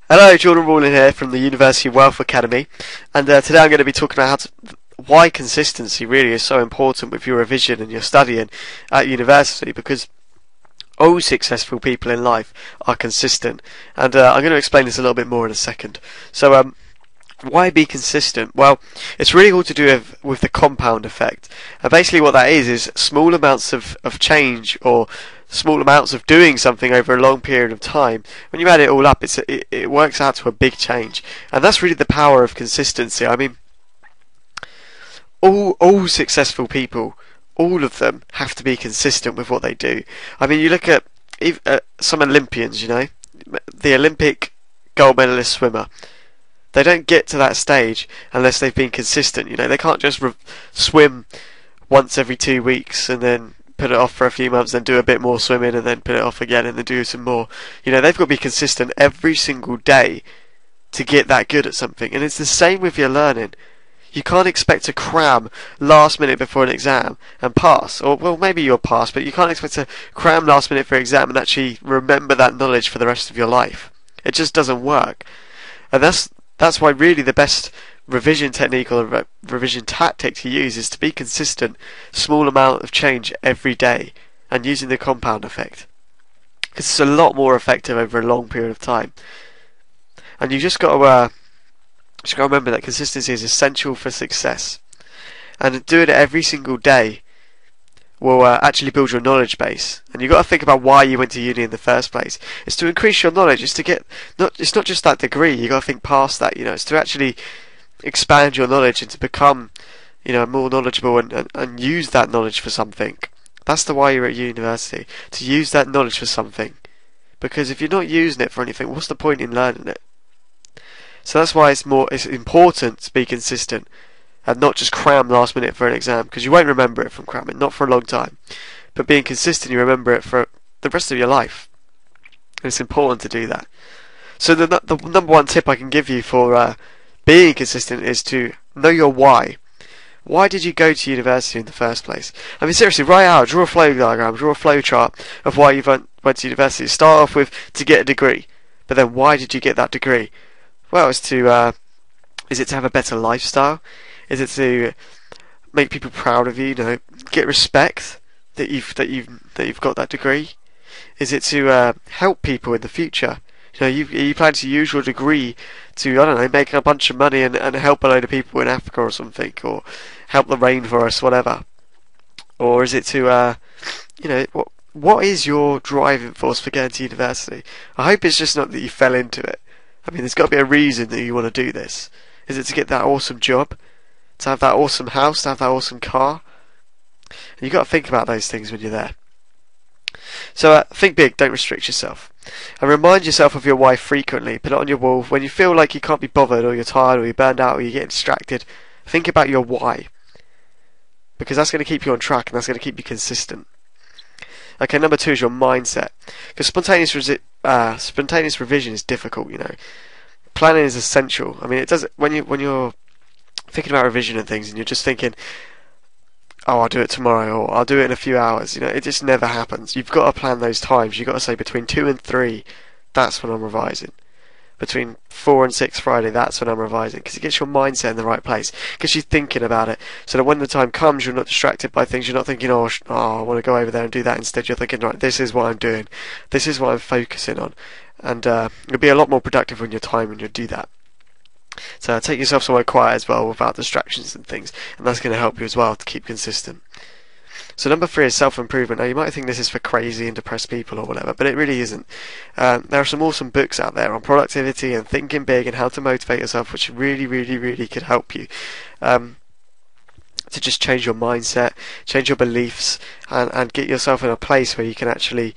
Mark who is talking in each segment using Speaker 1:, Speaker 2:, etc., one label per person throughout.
Speaker 1: Hello, Jordan Rawlin here from the University of Wealth Academy, and today I'm going to be talking about why consistency really is so important with your revision and your studying at university, because all successful people in life are consistent, and I'm going to explain this a little bit more in a second. So, why be consistent? Well, it's really all to do with the compound effect. And basically what that is small amounts of change, or small amounts of doing something over a long period of time. When you add it all up, it works out to a big change. And that's really the power of consistency. I mean, all successful people, all of them have to be consistent with what they do. I mean, you look at some Olympians, the Olympic gold medalist swimmer. They don't get to that stage unless they've been consistent. They can't just swim once every 2 weeks and then put it off for a few months, then do a bit more swimming and then put it off again and then do some more. They've got to be consistent every single day to get that good at something. And it's the same with your learning. You can't expect to cram last minute before an exam and pass. Or, well, maybe you'll pass, but you can't expect to cram last minute for an exam and actually remember that knowledge for the rest of your life. It just doesn't work. And that's why really the best revision technique or revision tactic to use is to be consistent, small amount of change every day, and using the compound effect. Because it's a lot more effective over a long period of time. And you just got to remember that consistency is essential for success. And doing it every single day will actually build your knowledge base. And you've got to think about why you went to uni in the first place. It's to increase your knowledge. It's to get it's not just that degree. You've got to think past that. It's to actually expand your knowledge and to become more knowledgeable and use that knowledge for something. That's the why you're at university, to use that knowledge for something. Because if you're not using it for anything, what's the point in learning it? So that's why it's important to be consistent and not just cram last minute for an exam, because you won't remember it from cramming, not for a long time. But being consistent, you remember it for the rest of your life. And it's important to do that. So the number one tip I can give you for being consistent is to know your why. Why did you go to university in the first place? I mean, seriously, write out, draw a flow diagram, draw a flow chart of why you went to university. Start off with to get a degree, but then why did you get that degree? Well, is it to have a better lifestyle? Is it to make people proud of you? Get respect that you've got that degree? Is it to help people in the future? You plan to use your degree to, I don't know, make a bunch of money and help a load of people in Africa or something, or help the rainforest, whatever? Or is it to, what is your driving force for getting to university? I hope it's just not that you fell into it. I mean, there's got to be a reason that you want to do this. Is it to get that awesome job? To have that awesome house? To have that awesome car? And you've got to think about those things when you're there. So think big, don't restrict yourself. And remind yourself of your why frequently. Put it on your wall. When you feel like you can't be bothered, or you're tired, or you're burned out, or you're getting distracted, think about your why. Because that's going to keep you on track, and that's going to keep you consistent. Okay, number 2 is your mindset. Because spontaneous revision is difficult, Planning is essential. I mean, it does when you're thinking about revision and things, and you're just thinking, oh, I'll do it tomorrow, or I'll do it in a few hours. It just never happens. You've got to plan those times. You've got to say between 2 and 3, that's when I'm revising. Between 4 and 6 Friday, that's when I'm revising. Because it gets your mindset in the right place. Gets you thinking about it. So that when the time comes, you're not distracted by things. You're not thinking, I want to go over there and do that. Instead, you're thinking, right, this is what I'm doing. This is what I'm focusing on. And you'll be a lot more productive when you do that. So take yourself somewhere quiet as well, without distractions and things, and that's going to help you as well to keep consistent. So number 3 is self-improvement. Now you might think this is for crazy and depressed people or whatever, but it really isn't. There are some awesome books out there on productivity and thinking big and how to motivate yourself, which really, really, really could help you to just change your mindset, change your beliefs, and get yourself in a place where you can actually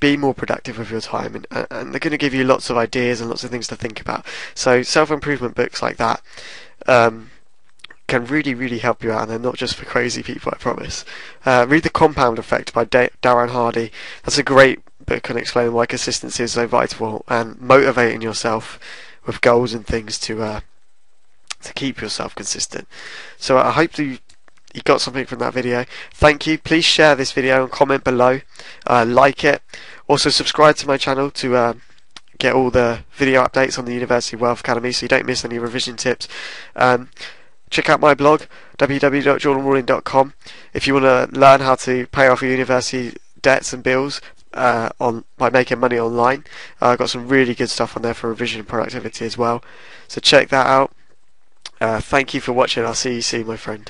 Speaker 1: be more productive with your time, and they're going to give you lots of ideas and lots of things to think about. So self-improvement books like that can really, really help you out, and they're not just for crazy people, I promise. Read The Compound Effect by Darren Hardy. That's a great book on explaining why consistency is so vital, and motivating yourself with goals and things to keep yourself consistent. So I hope you got something from that video. Thank you. Please share this video and comment below. Like it. Also subscribe to my channel to get all the video updates on the University Wealth Academy so you don't miss any revision tips. Check out my blog, www.jordanrawling.com, if you want to learn how to pay off your university debts and bills by making money online. I've got some really good stuff on there for revision and productivity as well. So check that out. Thank you for watching. I'll see you soon, my friend.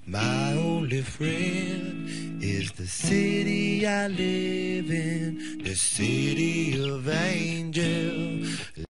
Speaker 2: My only friend is the city I live in, the city of angels.